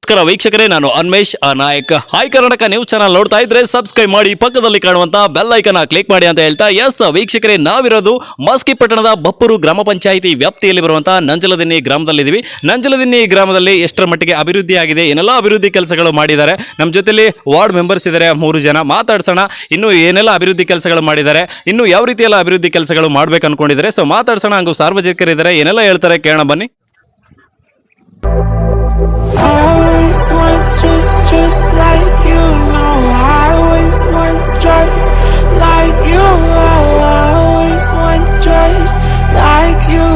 ನಮಸ್ಕಾರ ವೀಕ್ಷಕರೇ, ನಾನು Anmesh Nayak. Hi Karnataka news channel ನೋಡ್ತಾ ಇದ್ರೆ ಸಬ್ಸ್ಕ್ರೈಬ್ ಮಾಡಿ, ಪಕ್ಕದಲ್ಲಿ ಕಾಣುವಂತ ಬೆಲ್ ಐಕನ್ ಕ್ಲಿಕ್ ಮಾಡಿ ಅಂತ ಹೇಳ್ತಾ, ಎಸ್ ವೀಕ್ಷಕರೇ, ನಾವಿರೋದು ಮಸ್ಕಿ ಪಟ್ಟಣದ ಬಪ್ಪೂರು ಗ್ರಾಮ ಪಂಚಾಯಿತಿ ವ್ಯಾಪ್ತಿಯಲ್ಲಿ ಬರುವಂತಹ ನಂಜಲದಿನ್ನಿ ಗ್ರಾಮದಲ್ಲಿದ್ದೀವಿ. ನಂಜಲದಿನ್ನಿ ಗ್ರಾಮದಲ್ಲಿ ಎಷ್ಟರ ಮಟ್ಟಿಗೆ ಅಭಿವೃದ್ಧಿ ಆಗಿದೆ, ಏನೆಲ್ಲ ಅಭಿವೃದ್ಧಿ ಕೆಲಸಗಳು ಮಾಡಿದ್ದಾರೆ, ನಮ್ಮ ಜೊತೆಲಿ ವಾರ್ಡ್ ಮೆಂಬರ್ಸ್ ಇದ್ದಾರೆ 3 ಜನ. ಮಾತಾಡ್ಸೋಣ, ಇನ್ನು ಏನೆಲ್ಲ ಅಭಿವೃದ್ಧಿ ಕೆಲಸಗಳು ಮಾಡಿದ್ದಾರೆ, ಇನ್ನು ಯಾವ ರೀತಿ ಎಲ್ಲ ಅಭಿವೃದ್ಧಿ ಕೆಲಸಗಳು ಮಾಡ್ಬೇಕು ಅನ್ಕೊಂಡಿದ್ದಾರೆ. ಸೊ ಮಾತಾಡ್ಸೋಣ, ಹಂಗೂ ಸಾರ್ವಜನಿಕರಿದ್ದಾರೆ, ಏನೆಲ್ಲ ಹೇಳ್ತಾರೆ ಕೇಳೋಣ ಬನ್ನಿ. Always wants just like you know. Always wants just like you. Always wants just like you.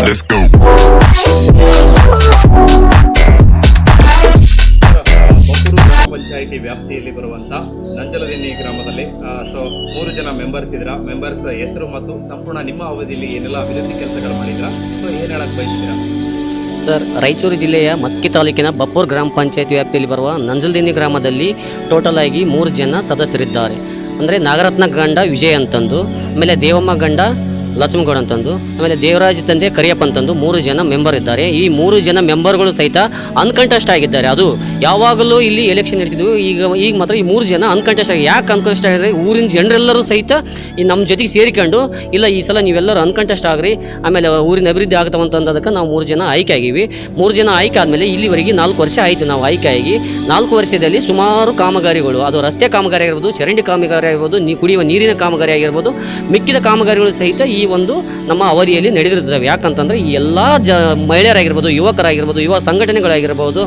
Let's go. Panchayat ವ್ಯಾಪ್ತಿಯಲ್ಲಿ ಬರುವಂತ ನಂಜಲದಿನ್ನಿ ಗ್ರಾಮದಲ್ಲಿ 3 ಜನ ಮೆಂಬರ್ಸ್ ಇದ್ರ. ಮೆಂಬರ್ಸ್ ಹೆಸರು ಮತ್ತು ಸಂಪೂರ್ಣ ನಿಮ್ಮ ಅವಧಿಯಲ್ಲಿ ಏನೆಲ್ಲ ಅಭಿವೃದ್ಧಿ ಕೆಲಸಗಳು ಮಾಡಿದ್ರ, ಸೊ ಏನ್ ಹೇಳಕ್ ಬಯಸ್ತೀರಾ ಸರ್? ರಾಯಚೂರು ಜಿಲ್ಲೆಯ ಮಸ್ಕಿ ತಾಲೂಕಿನ ಬಪ್ಪೂರು ಗ್ರಾಮ ಪಂಚಾಯತ್ ವ್ಯಾಪ್ತಿಯಲ್ಲಿ ಬರುವ ನಂಜಲದಿನ್ನಿ ಗ್ರಾಮದಲ್ಲಿ ಟೋಟಲ್ ಆಗಿ 3 ಜನ ಸದಸ್ಯರಿದ್ದಾರೆ. ಅಂದರೆ ನಾಗರತ್ನ ಗಂಡ ವಿಜಯ್ ಅಂತಂದು, ಆಮೇಲೆ ದೇವಮ್ಮ ಗಂಡ ಲಕ್ಷ್ಮಗೌಡ ಅಂತಂದು, ಆಮೇಲೆ ದೇವರಾಜ್ ತಂದೆ ಕರಿಯಪ್ಪ ಅಂತಂದು 3 ಜನ ಮೆಂಬರ್ ಇದ್ದಾರೆ. ಈ 3 ಜನ ಮೆಂಬರ್ಗಳು ಸಹಿತ ಅನ್ಕಂಟೆಸ್ಟ್ ಆಗಿದ್ದಾರೆ. ಅದು ಯಾವಾಗಲೂ ಇಲ್ಲಿ ಎಲೆಕ್ಷನ್ ಇರ್ತಿದ್ವು, ಈಗ ಮಾತ್ರ ಈ 3 ಜನ ಅನ್ಕಂಟೆಸ್ಟ್ ಆಗಿ. ಯಾಕೆ ಅನ್ಕಂಟೆಸ್ಟ್ ಆಗಿದ್ರೆ, ಊರಿನ ಜನರೆಲ್ಲರೂ ಸಹಿತ ಈ ನಮ್ಮ ಜೊತೆಗೆ ಸೇರಿಕೊಂಡು, ಇಲ್ಲ ಈ ಸಲ ನೀವೆಲ್ಲರೂ ಅನ್ಕಂಟೆಸ್ಟ್ ಆಗ್ರಿ, ಆಮೇಲೆ ಊರಿನ ಅಭಿವೃದ್ಧಿ ಆಗ್ತಾವಂತಂದಕ್ಕೆ ನಾವು 3 ಜನ ಆಯ್ಕೆ ಆಗಿವಿ. 3 ಜನ ಆಯ್ಕೆ ಆದಮೇಲೆ ಇಲ್ಲಿವರೆಗೆ 4 ವರ್ಷ ಆಯಿತು ನಾವು ಆಯ್ಕೆ ಆಗಿ. 4 ವರ್ಷದಲ್ಲಿ ಸುಮಾರು ಕಾಮಗಾರಿಗಳು, ಅದು ರಸ್ತೆ ಕಾಮಗಾರಿ ಆಗಿರ್ಬೋದು, ಚರಂಡಿ ಕಾಮಗಾರಿ ಆಗಿರ್ಬೋದು, ಕುಡಿಯುವ ನೀರಿನ ಕಾಮಗಾರಿ ಆಗಿರ್ಬೋದು, ಮಿಕ್ಕಿದ ಕಾಮಗಾರಿಗಳು ಸಹಿತ ಈ ಒಂದು ನಮ್ಮ ಅವಧಿಯಲ್ಲಿ ನಡೆದಿರ್ತವೆ. ಯಾಕಂತಂದರೆ ಈ ಎಲ್ಲ ಮಹಿಳೆಯರಾಗಿರ್ಬೋದು, ಯುವಕರಾಗಿರ್ಬೋದು, ಯುವ ಸಂಘಟನೆಗಳಾಗಿರ್ಬೋದು,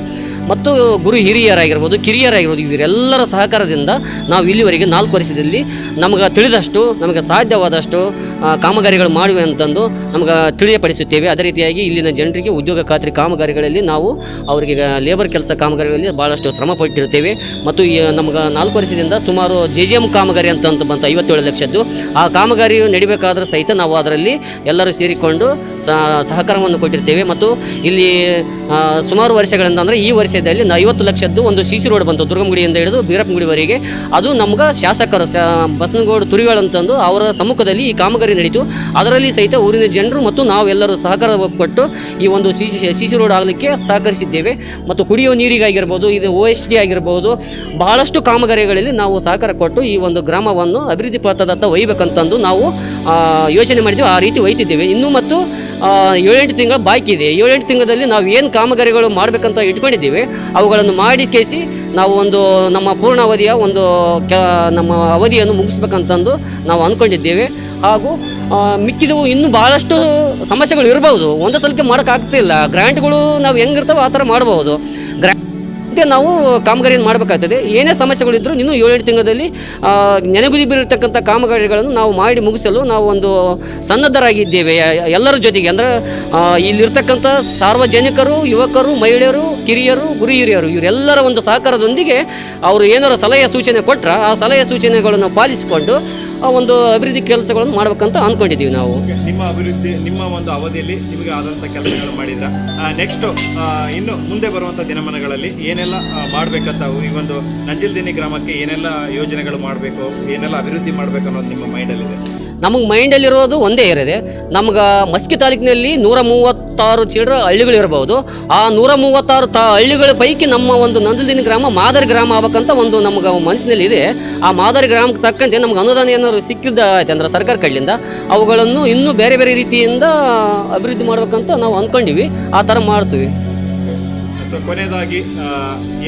ಮತ್ತು ಗುರು ಹಿರಿಯರಾಗಿರ್ಬೋದು, ಕಿರಿಯರಾಗಿರ್ಬೋದು, ಇವರೆಲ್ಲರ ಸಹಕಾರದಿಂದ ನಾವು ಇಲ್ಲಿವರೆಗೆ 4 ವರ್ಷದಲ್ಲಿ ನಮಗೆ ತಿಳಿದಷ್ಟು, ನಮಗೆ ಸಾಧ್ಯವಾದಷ್ಟು ಕಾಮಗಾರಿಗಳು ಮಾಡುವೆ ಅಂತಂದು ನಮಗೆ ತಿಳಿಯಪಡಿಸುತ್ತೇವೆ. ಅದೇ ರೀತಿಯಾಗಿ ಇಲ್ಲಿನ ಜನರಿಗೆ ಉದ್ಯೋಗ ಖಾತ್ರಿ ಕಾಮಗಾರಿಗಳಲ್ಲಿ ನಾವು ಅವರಿಗೆ ಲೇಬರ್ ಕೆಲಸ ಕಾಮಗಾರಿಗಳಲ್ಲಿ ಭಾಳಷ್ಟು ಶ್ರಮ ಪಟ್ಟಿರ್ತೇವೆ. ಮತ್ತು ನಮಗೆ 4 ವರ್ಷದಿಂದ ಸುಮಾರು JJM ಕಾಮಗಾರಿ ಅಂತ ಬಂತು 57 ಲಕ್ಷದ್ದು. ಆ ಕಾಮಗಾರಿ ನಡಿಬೇಕಾದ್ರೆ ಸಹಿತ ನಾವು ಅದರಲ್ಲಿ ಎಲ್ಲರೂ ಸೇರಿಕೊಂಡು ಸಹಕಾರವನ್ನು ಕೊಟ್ಟಿರ್ತೇವೆ. ಮತ್ತು ಇಲ್ಲಿ ಸುಮಾರು ವರ್ಷಗಳಿಂದ, ಅಂದರೆ ಈ ವರ್ಷದಲ್ಲಿ 50 ಲಕ್ಷದ್ದು ಒಂದು CC ರೋಡ್ ಬಂತು, ದುರ್ಗಮಗುಡಿಯಿಂದ ಹಿಡಿದು ಬೀರಪ್ಪನಗುಡಿವರೆಗೆ. ಅದು ನಮ್ಗೆ ಶಾಸಕರು ಬಸನಗೌಡ ತುರಿಗಳು ಅಂತಂದು ಅವರ ಸಮ್ಮುಖದಲ್ಲಿ ಈ ಕಾಮಗಾರಿ ನಡೀತು. ಅದರಲ್ಲಿ ಸಹಿತ ಊರಿನ ಜನರು ಮತ್ತು ನಾವೆಲ್ಲರೂ ಸಹಕಾರ ಕೊಟ್ಟು ಈ ಒಂದು CC ರೋಡ್ ಆಗಲಿಕ್ಕೆ ಸಹಕರಿಸಿದ್ದೇವೆ. ಮತ್ತು ಕುಡಿಯುವ ನೀರಿಗಾಗಿರ್ಬೋದು, ಇದು OST ಆಗಿರ್ಬೋದು, ಬಹಳಷ್ಟು ಕಾಮಗಾರಿಗಳಲ್ಲಿ ನಾವು ಸಹಕಾರ ಕೊಟ್ಟು ಈ ಒಂದು ಗ್ರಾಮವನ್ನು ಅಭಿವೃದ್ಧಿ ಪಥದತ್ತ ಒಯ್ಯಬೇಕಂತಂದು ನಾವು ಯೋಚನೆ ಮಾಡಿದ್ದೀವಿ. ಆ ರೀತಿ ಒಯ್ತಿದ್ದೇವೆ. ಇನ್ನೂ ಮತ್ತು 7-8 ತಿಂಗಳು ಬಾಕಿ ಇದೆ. 7-8 ತಿಂಗಳಲ್ಲಿ ನಾವು ಏನು ಕಾಮಗಾರಿಗಳು ಮಾಡಬೇಕಂತ ಇಟ್ಕೊಂಡಿದ್ದೀವಿ, ಅವುಗಳನ್ನು ಮಾಡಿ ಕೇಸಿ ನಾವು ಒಂದು ನಮ್ಮ ಪೂರ್ಣಾವಧಿಯ ಒಂದು ನಮ್ಮ ಅವಧಿಯನ್ನು ಮುಗಿಸ್ಬೇಕಂತಂದು ನಾವು ಅಂದ್ಕೊಂಡಿದ್ದೇವೆ. ಹಾಗೂ ಮಿಕ್ಕಿದವು ಇನ್ನೂ ಭಾಳಷ್ಟು ಸಮಸ್ಯೆಗಳು ಇರ್ಬೋದು, ಒಂದು ಸಲಕ್ಕೆ ಮಾಡೋಕ್ಕಾಗ್ತಿಲ್ಲ. ಗ್ರ್ಯಾಂಟ್ಗಳು ನಾವು ಹೆಂಗಿರ್ತವೆ ಆ ಥರ ಮಾಡ್ಬೋದು. ನಾವು ಕಾಮಗಾರಿಯನ್ನು ಮಾಡಬೇಕಾಗ್ತದೆ. ಏನೇ ಸಮಸ್ಯೆಗಳಿದ್ದರೂ ಇನ್ನೂ 7-8 ತಿಂಗಳಲ್ಲಿ ನೆನೆಗುದಿ ಬೀರಿರ್ತಕ್ಕಂಥ ಕಾಮಗಾರಿಗಳನ್ನು ನಾವು ಮಾಡಿ ಮುಗಿಸಲು ನಾವು ಒಂದು ಸನ್ನದ್ಧರಾಗಿದ್ದೇವೆ ಎಲ್ಲರ ಜೊತೆಗೆ. ಅಂದರೆ ಇಲ್ಲಿರ್ತಕ್ಕಂಥ ಸಾರ್ವಜನಿಕರು, ಯುವಕರು, ಮಹಿಳೆಯರು, ಕಿರಿಯರು, ಗುರು ಹಿರಿಯರು, ಇವರೆಲ್ಲರ ಒಂದು ಸಹಕಾರದೊಂದಿಗೆ ಅವರು ಏನಾರು ಸಲಹೆ ಸೂಚನೆ ಕೊಟ್ಟರೆ ಆ ಸಲಹೆ ಸೂಚನೆಗಳನ್ನು ಪಾಲಿಸಿಕೊಂಡು ಒಂದು ಅಭಿವೃದ್ಧಿ ಕೆಲಸಗಳನ್ನು ಮಾಡ್ಬೇಕಂತ ಅಂದ್ಕೊಂಡಿದ್ದೀವಿ ನಾವು. ನಿಮ್ಮ ಅಭಿವೃದ್ಧಿ, ನಿಮ್ಮ ಒಂದು ಅವಧಿಯಲ್ಲಿ ನಿಮಗೆ ಆದಂಥ ಕೆಲಸಗಳು ಮಾಡಿದ್ರ. ನೆಕ್ಸ್ಟ್ ಇನ್ನು ಮುಂದೆ ಬರುವಂಥ ದಿನಮಾನಗಳಲ್ಲಿ ಏನೆಲ್ಲ ಮಾಡಬೇಕಂತ, ಈ ಒಂದು ನಂಜಲದಿನ್ನಿ ಗ್ರಾಮಕ್ಕೆ ಏನೆಲ್ಲ ಯೋಜನೆಗಳು ಮಾಡಬೇಕು, ಏನೆಲ್ಲ ಅಭಿವೃದ್ಧಿ ಮಾಡಬೇಕು ಅನ್ನೋದು ನಿಮ್ಮ ಮೈಂಡಲ್ಲಿದೆ? ನಮಗೆ ಮೈಂಡಲ್ಲಿರೋದು ಒಂದೇ ಇರಿದೆ. ನಮ್ಗೆ ಮಸ್ಕಿ ತಾಲೂಕಿನಲ್ಲಿ 136 ಚಿಲ್ಡ್ರ ಹಳ್ಳಿಗಳಿರ್ಬೋದು. ಆ 136 ಹಳ್ಳಿಗಳ ಪೈಕಿ ನಮ್ಮ ಒಂದು ನಂಜಲದಿನ್ನಿ ಗ್ರಾಮ ಮಾದರಿ ಗ್ರಾಮ ಆಗ್ಬೇಕಂತ ಒಂದು ನಮ್ಗೆ ಮನಸ್ಸಿನಲ್ಲಿ ಇದೆ. ಆ ಮಾದರಿ ಗ್ರಾಮಕ್ಕೆ ತಕ್ಕಂತೆ ನಮ್ಗೆ ಅನುದಾನ ಏನಾದ್ರು ಸಿಕ್ಕಿದ್ದ ಆಯ್ತು ಅಂದ್ರೆ ಸರ್ಕಾರ ಕಡೆಯಿಂದ ಅವುಗಳನ್ನು ಇನ್ನೂ ಬೇರೆ ಬೇರೆ ರೀತಿಯಿಂದ ಅಭಿವೃದ್ಧಿ ಮಾಡ್ಬೇಕಂತ ನಾವು ಅಂದ್ಕೊಂಡಿವಿ. ಆ ಥರ ಮಾಡ್ತೀವಿ. ಸೊ ಕೊನೆಯದಾಗಿ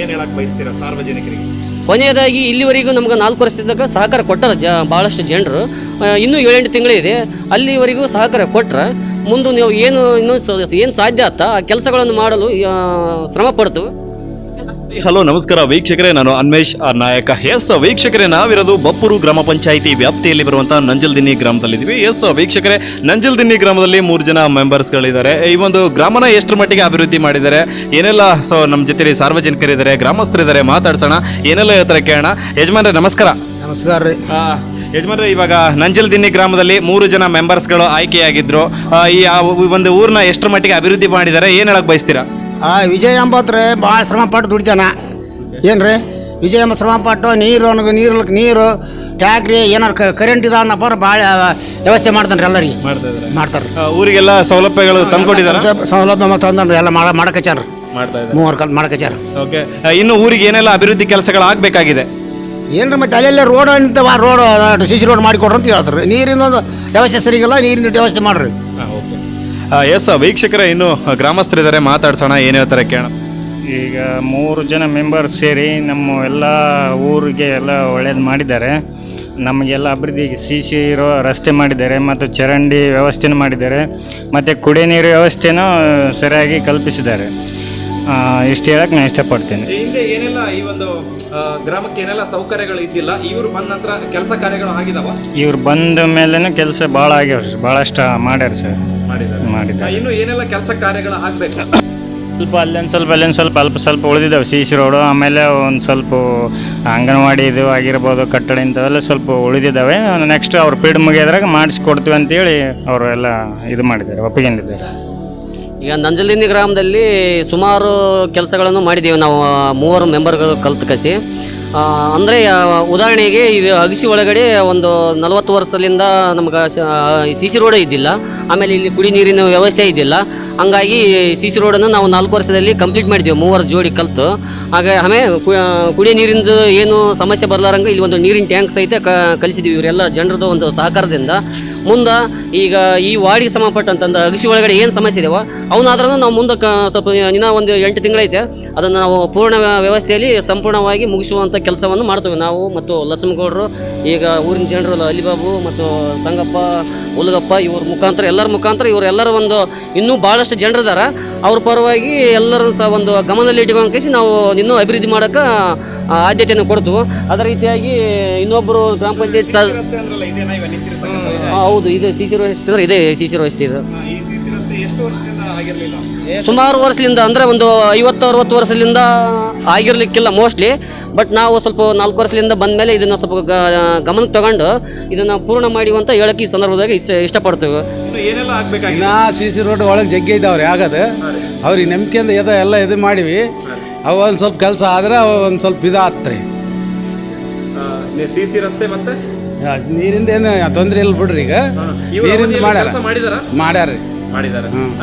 ಏನು ಹೇಳಕ್ಕೆ ಬಯಸ್ತೀರಾ ಸಾರ್ವಜನಿಕರಿಗೆ? ಕೊನೆಯದಾಗಿ ಇಲ್ಲಿವರೆಗೂ ನಮ್ಗೆ 4 ವರ್ಷದಾಗ ಸಹಕಾರ ಕೊಟ್ಟರೆ ಭಾಳಷ್ಟು ಜನರು, ಇನ್ನೂ 7-8 ತಿಂಗಳಿದೆ, ಅಲ್ಲಿವರೆಗೂ ಸಹಕಾರ ಕೊಟ್ಟರೆ ಮುಂದೆ ನೀವು ಏನು ಸಾಧ್ಯ ಆತ ಆ ಕೆಲಸಗಳನ್ನು ಮಾಡಲು ಶ್ರಮ ಪಡ್ತೀವಿ. ಹಲೋ ನಮಸ್ಕಾರ ವೀಕ್ಷಕರೇ, ನಾನು ಅನ್ಮೇಶ್ ನಾಯಕ. ಎಸ್ ವೀಕ್ಷಕರೇ, ನಾವಿರೋದು ಬಪ್ಪೂರು ಗ್ರಾಮ ಪಂಚಾಯಿತಿ ವ್ಯಾಪ್ತಿಯಲ್ಲಿ ಬರುವಂತಹ ನಂಜಲದಿನ್ನಿ ಗ್ರಾಮದಲ್ಲಿದ್ದೀವಿ. ಎಸ್ ವೀಕ್ಷಕರೇ, ನಂಜಲದಿನ್ನಿ ಗ್ರಾಮದಲ್ಲಿ 3 ಜನ ಮೆಂಬರ್ಸ್ಗಳಿದ್ದಾರೆ. ಈ ಒಂದು ಗ್ರಾಮನ ಎಷ್ಟರ ಮಟ್ಟಿಗೆ ಅಭಿವೃದ್ಧಿ ಮಾಡಿದ್ದಾರೆ, ಏನೆಲ್ಲ ನಮ್ಮ ಜೊತೆ ಸಾರ್ವಜನಿಕರಿದ್ದಾರೆ, ಗ್ರಾಮಸ್ಥರಿದ್ದಾರೆ, ಮಾತಾಡ್ಸೋಣ, ಏನೆಲ್ಲ ಹೇಳ್ತಾರೆ ಕೇಳೋಣ. ಯಜಮಾನ್ರೆ ನಮಸ್ಕಾರ. ನಮಸ್ಕಾರ ರೀ. ಯಜಮಾನ್ರೆ, ಇವಾಗ ನಂಜಲದಿನ್ನಿ ಗ್ರಾಮದಲ್ಲಿ 3 ಜನ ಮೆಂಬರ್ಸ್ಗಳು ಆಯ್ಕೆಯಾಗಿದ್ರು. ಒಂದು ಊರನ್ನ ಎಷ್ಟರ ಮಟ್ಟಿಗೆ ಅಭಿವೃದ್ಧಿ ಮಾಡಿದ್ದಾರೆ, ಏನು ಹೇಳಕ್ ಬಯಸ್ತೀರಾ? ವಿಜಯ ಎಂಬತ್ರಿ ಭಾಳ ಶ್ರಮಪಟ್ಟು ದುಡಿತಾನ. ಏನು ರೀ ವಿಜಯ ಎಂಬ ಶ್ರಮಪಟ್ಟು ನೀರು ಟ್ಯಾಕ್ರಿ ಏನಾರು ಕರೆಂಟ್ ಇದೆ ಅನ್ನಪ್ಪ ಭಾಳ ವ್ಯವಸ್ಥೆ ಮಾಡ್ತಾನೆ ರೀ ಎಲ್ಲರಿಗೆ ಮಾಡ್ತಾರೆ. ಊರಿಗೆಲ್ಲ ಸೌಲಭ್ಯಗಳು ತಂದ್ಕೊಟ್ಟಿದ್ದಾರೆ, ಸೌಲಭ್ಯ ತಂದ್ರೆ ಎಲ್ಲ ಮಾಡಕಚ್ಚಾರ ಮೂವರು ಕಲ್ತು ಮಾಡಕಚ್ಚಾರ. ಓಕೆ, ಇನ್ನು ಊರಿಗೆ ಏನೆಲ್ಲ ಅಭಿವೃದ್ಧಿ ಕೆಲಸಗಳು ಆಗಬೇಕಾಗಿದೆ? ಏನ್ರಿ ಮತ್ತೆ ಅಲ್ಲೆಲ್ಲ ರೋಡ್ ನಿಂತವ, ರೋಡ್ ಸಿಸಿ ರೋಡ್ ಮಾಡಿಕೊಡ್ರಿ ಅಂತ ಹೇಳ್ತಾರೆ. ನೀರಿನ ಒಂದು ವ್ಯವಸ್ಥೆ ಸರಿಗಿಲ್ಲ, ನೀರಿನ ವ್ಯವಸ್ಥೆ ಮಾಡ್ರಿ. ಎಸ್ ವೀಕ್ಷಕರೇ, ಇನ್ನು ಗ್ರಾಮಸ್ಥರಿದ್ದಾರೆ, ಮಾತಾಡ್ಸೋಣ, ಏನು ಹೇಳ್ತಾರೆ ಕೇಳೋಣ. ಈಗ 3 ಜನ ಮೆಂಬರ್ಸ್ ಸೇರಿ ನಮ್ಮ ಎಲ್ಲ ಊರಿಗೆ ಎಲ್ಲ ಒಳ್ಳೇದು ಮಾಡಿದ್ದಾರೆ. ನಮಗೆಲ್ಲ ಅಭಿವೃದ್ಧಿಗೆ ಸಿಸಿ ಇರೋ ರಸ್ತೆ ಮಾಡಿದ್ದಾರೆ ಮತ್ತು ಚರಂಡಿ ವ್ಯವಸ್ಥೆನೂ ಮಾಡಿದ್ದಾರೆ ಮತ್ತು ಕುಡಿಯೋ ನೀರು ವ್ಯವಸ್ಥೆನೂ ಸರಿಯಾಗಿ ಕಲ್ಪಿಸಿದ್ದಾರೆ. ಇಷ್ಟು ಹೇಳಕ್ಕೆ ನಾನು ಇಷ್ಟಪಡ್ತೀನಿ. ಹಿಂದೆ ಏನೆಲ್ಲ ಈ ಒಂದು ಗ್ರಾಮಕ್ಕೆ ಏನೆಲ್ಲ ಸೌಕರ್ಯಗಳು ಇದ್ದಿಲ್ಲ, ಇವರು ಬಂದ ನಂತರ ಕೆಲಸ ಕಾರ್ಯಗಳು ಆಗಿದಾವ? ಇವ್ರು ಬಂದ ಮೇಲೇನು ಕೆಲಸ ಭಾಳ ಆಗ್ಯಾವ ಸರ್, ಭಾಳಷ್ಟು ಮಾಡ್ಯಾರ ಸರ್, ಮಾಡಿದ್ದಾರೆ. ಇನ್ನು ಏನೆಲ್ಲ ಕೆಲಸ ಕಾರ್ಯಗಳು ಆಗಬೇಕು? ಅಲ್ಲೊಂದು ಸ್ವಲ್ಪ ಉಳಿದಿದ್ದಾವೆ ಸಿಸಿ ರೋಡು, ಆಮೇಲೆ ಒಂದು ಸ್ವಲ್ಪ ಅಂಗನವಾಡಿ ಇದು ಆಗಿರ್ಬೋದು, ಕಟ್ಟಡ ಇಂಥವೆಲ್ಲ ಸ್ವಲ್ಪ ಉಳಿದಿದ್ದಾವೆ. ನೆಕ್ಸ್ಟ್ ಅವ್ರು ಪೀಡ್ ಮುಗಿಯೋದ್ರಾಗ ಮಾಡಿಸ್ಕೊಡ್ತೀವಿ ಅಂತೇಳಿ ಅವರು ಎಲ್ಲ ಇದು ಮಾಡಿದ್ದಾರೆ, ಒಪ್ಪಿಕೊಂಡಿದ್ದಾರೆ. ಈಗ ನಂಜಲದಿನ್ನಿ ಗ್ರಾಮದಲ್ಲಿ ಸುಮಾರು ಕೆಲಸಗಳನ್ನು ಮಾಡಿದ್ದೀವಿ ನಾವು 3 ಮೆಂಬರ್ಗಳು ಕಲ್ತ್ಕಸಿ. ಅಂದರೆ ಉದಾಹರಣೆಗೆ ಇದು ಅಗಸಿ ಒಳಗಡೆ ಒಂದು 40 ವರ್ಷದಿಂದ ನಮ್ಗೆ ಸಿ ರೋಡೇ ಇದ್ದಿಲ್ಲ. ಆಮೇಲೆ ಇಲ್ಲಿ ಕುಡಿ ನೀರಿನ ವ್ಯವಸ್ಥೆ ಇದ್ದಿಲ್ಲ. ಹಂಗಾಗಿ ಸಿ ರೋಡನ್ನು ನಾವು 4 ವರ್ಷದಲ್ಲಿ ಕಂಪ್ಲೀಟ್ ಮಾಡಿದ್ದೀವಿ, 3 ಜೋಡಿ ಕಲ್ತು. ಆಮೇಲೆ ಕುಡಿಯೋ ನೀರಿಂದು ಏನು ಸಮಸ್ಯೆ ಬರಲಾರಂಗೆ ಇಲ್ಲಿ ಒಂದು ನೀರಿನ ಟ್ಯಾಂಕ್ ಸಹಿತ ಕಲಿಸಿದ್ವಿ ಇವರೆಲ್ಲ ಜನರದ್ದು ಒಂದು ಸಹಕಾರದಿಂದ. ಮುಂದೆ ಈಗ ಈ ವಾರ್ಡಿಗೆ ಸಂಬಂಧಪಟ್ಟಂತಂದು ಅಗಸಿ ಒಳಗಡೆ ಏನು ಸಮಸ್ಯೆ ಇದಾವ ಅವನಾದ್ರೂ ನಾವು ಮುಂದೆ ಸ್ವಲ್ಪ ಇನ್ನೂ ಒಂದು 8 ತಿಂಗಳೈತೆ, ಅದನ್ನು ನಾವು ಪೂರ್ಣ ವ್ಯವಸ್ಥೆಯಲ್ಲಿ ಸಂಪೂರ್ಣವಾಗಿ ಮುಗಿಸುವಂಥ ಕೆಲಸವನ್ನು ಮಾಡ್ತೇವೆ ನಾವು ಮತ್ತು ಲಕ್ಷ್ಮಗೌಡರು. ಈಗ ಊರಿನ ಜನರು ಅಲಿಬಾಬು ಮತ್ತು ಸಂಗಪ್ಪ, ಉಲಗಪ್ಪ ಇವ್ರ ಮುಖಾಂತರ ಎಲ್ಲರ ಮುಖಾಂತರ ಇವರೆಲ್ಲರ ಒಂದು ಇನ್ನೂ ಭಾಳಷ್ಟು ಜನರಿದ್ದಾರೆ. ಅವ್ರ ಪರವಾಗಿ ಎಲ್ಲರೂ ಸಹ ಒಂದು ಗಮನದಲ್ಲಿ ಇಟ್ಕೊಂಡು ಕೇಸಿ ನಾವು ಇನ್ನೂ ಅಭಿವೃದ್ಧಿ ಮಾಡೋಕ್ಕೆ ಆದ್ಯತೆಯನ್ನು ಕೊಡ್ತೀವಿ. ಅದೇ ರೀತಿಯಾಗಿ ಇನ್ನೊಬ್ಬರು ಗ್ರಾಮ ಪಂಚಾಯತ್ ಹೌದು, ಇದು ಸಿ ಸಿ ರಸ್ತೆ ಇದೆ. ಸಿ ಸಿ ರಸ್ತೆ ಇದು ಸುಮಾರು ವರ್ಷದಿಂದ, ಅಂದರೆ ಒಂದು 50-60 ವರ್ಷದಿಂದ ಆಗಿರ್ಲಿಕ್ಕಿಲ್ಲ ಮೋಸ್ಟ್ಲಿ. ಬಟ್ ನಾವು ಸ್ವಲ್ಪ 4 ವರ್ಷದಿಂದ ಬಂದ ಮೇಲೆ ಇದನ್ನು ಸ್ವಲ್ಪ ಗಮನಕ್ಕೆ ತಗೊಂಡು ಇದನ್ನು ಪೂರ್ಣ ಮಾಡಿ ಅಂತ ಹೇಳಕ್ಕೆ ಈ ಸಂದರ್ಭದಾಗ ಇಷ್ಟಪಡ್ತೇವೆ. ಇನ್ನು ಸಿ ಸಿ ರೋಡ್ ಒಳಗೆ ಜಗ್ಗಿ ಇದ್ದಾವ್ರಿ ಆಗದು. ಅವ್ರಿಗೆ ನಂಬಿಕೆಯಿಂದ ಎಲ್ಲ ಇದು ಮಾಡಿವಿ. ಅವು ಒಂದು ಸ್ವಲ್ಪ ಕೆಲಸ ಆದ್ರೆ ಅವು ಒಂದು ಸ್ವಲ್ಪ ಇದಾತ್ರಿ. ಸಿ ಸಿ ರಸ್ತೆ ಮತ್ತೆ ನೀರಿಂದ ಏನು ತೊಂದರೆ ಇಲ್ಲ ಬಿಡ್ರಿ. ಈಗ ನೀರಿಂದ ಮಾಡ್ಯಾರ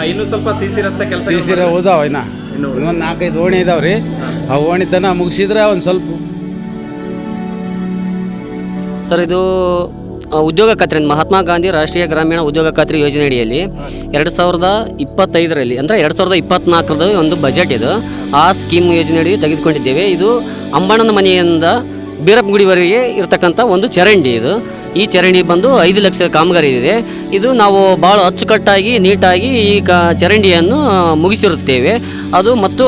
ಇನ್ನು ಸ್ವಲ್ಪ ಸಿಸಿ ರಸ್ತೆ ಕೆಲಸ ಸಿ ಸಿ ಹೋದಾವ ಇನ್ನೊಂದು 4-5 ಓಣಿ ಇದಾವ್ರಿ. ಆ ಓಣಿತನ ಮುಗಿಸಿದ್ರೆ ಒಂದು ಸ್ವಲ್ಪ. ಸರ್, ಇದು ಉದ್ಯೋಗ ಖಾತ್ರಿ ಮಹಾತ್ಮ ಗಾಂಧಿ ರಾಷ್ಟ್ರೀಯ ಗ್ರಾಮೀಣ ಉದ್ಯೋಗ ಖಾತ್ರಿ ಯೋಜನೆ ಅಡಿಯಲ್ಲಿ 2025ರಲ್ಲಿ ಅಂದರೆ 2024ರ ಒಂದು ಬಜೆಟ್ ಇದು. ಆ ಸ್ಕೀಮ್ ಯೋಜನೆ ಅಡಿ ತೆಗೆದುಕೊಂಡಿದ್ದೇವೆ. ಇದು ಅಂಬಣ್ಣನ ಮನೆಯಿಂದ ಬೀರಪ್ಪಗುಡಿವರೆಗೆ ಇರತಕ್ಕಂಥ ಒಂದು ಚರಂಡಿ ಇದು. ಈ ಚರಂಡಿ ಬಂದು 5 ಲಕ್ಷ ಕಾಮಗಾರಿ ಇದೆ. ಇದು ನಾವು ಭಾಳ ಅಚ್ಚುಕಟ್ಟಾಗಿ ನೀಟಾಗಿ ಈ ಚರಂಡಿಯನ್ನು ಮುಗಿಸಿರುತ್ತೇವೆ. ಅದು ಮತ್ತು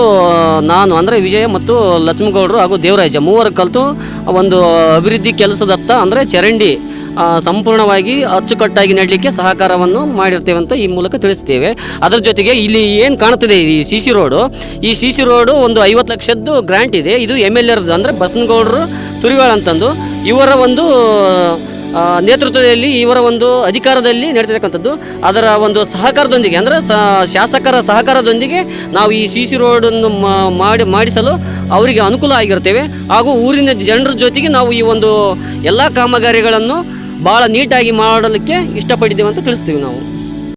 ನಾನು ಅಂದರೆ ವಿಜಯ ಮತ್ತು ಲಕ್ಷ್ಮಗೌಡರು ಹಾಗೂ ದೇವರಾಜ 3 ಕಲಿತು ಒಂದು ಅಭಿವೃದ್ಧಿ ಕೆಲಸದತ್ತ ಅಂದರೆ ಚರಂಡಿ ಸಂಪೂರ್ಣವಾಗಿ ಅಚ್ಚುಕಟ್ಟಾಗಿ ನೆಡಲಿಕ್ಕೆ ಸಹಕಾರವನ್ನು ಮಾಡಿರ್ತೇವೆ ಅಂತ ಈ ಮೂಲಕ ತಿಳಿಸ್ತೇವೆ. ಅದರ ಜೊತೆಗೆ ಇಲ್ಲಿ ಏನು ಕಾಣ್ತಿದೆ ಈ ಸಿ ಸಿ ರೋಡು, ಈ ಸಿ ಸಿ ರೋಡು ಒಂದು 50 ಲಕ್ಷದ್ದು ಗ್ರ್ಯಾಂಟ್ ಇದೆ. ಇದು MLAರದ್ದು ಅಂದರೆ ಬಸನಗೌಡರು ತುರಿವಾಳ ಅಂತಂದು ಇವರ ಒಂದು ನೇತೃತ್ವದಲ್ಲಿ ಇವರ ಒಂದು ಅಧಿಕಾರದಲ್ಲಿ ನಡೀತಕ್ಕಂಥದ್ದು. ಅದರ ಒಂದು ಸಹಕಾರದೊಂದಿಗೆ ಅಂದರೆ ಶಾಸಕರ ಸಹಕಾರದೊಂದಿಗೆ ನಾವು ಈ ಸಿ ಸಿ ರೋಡನ್ನು ಮಾಡಿಸಲು ಅವರಿಗೆ ಅನುಕೂಲ ಆಗಿರ್ತೇವೆ. ಹಾಗೂ ಊರಿನ ಜನರ ಜೊತೆಗೆ ನಾವು ಈ ಒಂದು ಎಲ್ಲ ಕಾಮಗಾರಿಗಳನ್ನು ಭಾಳ ನೀಟಾಗಿ ಮಾಡಲಿಕ್ಕೆ ಇಷ್ಟಪಟ್ಟಿದ್ದೇವೆ ಅಂತ ತಿಳಿಸ್ತೀವಿ ನಾವು.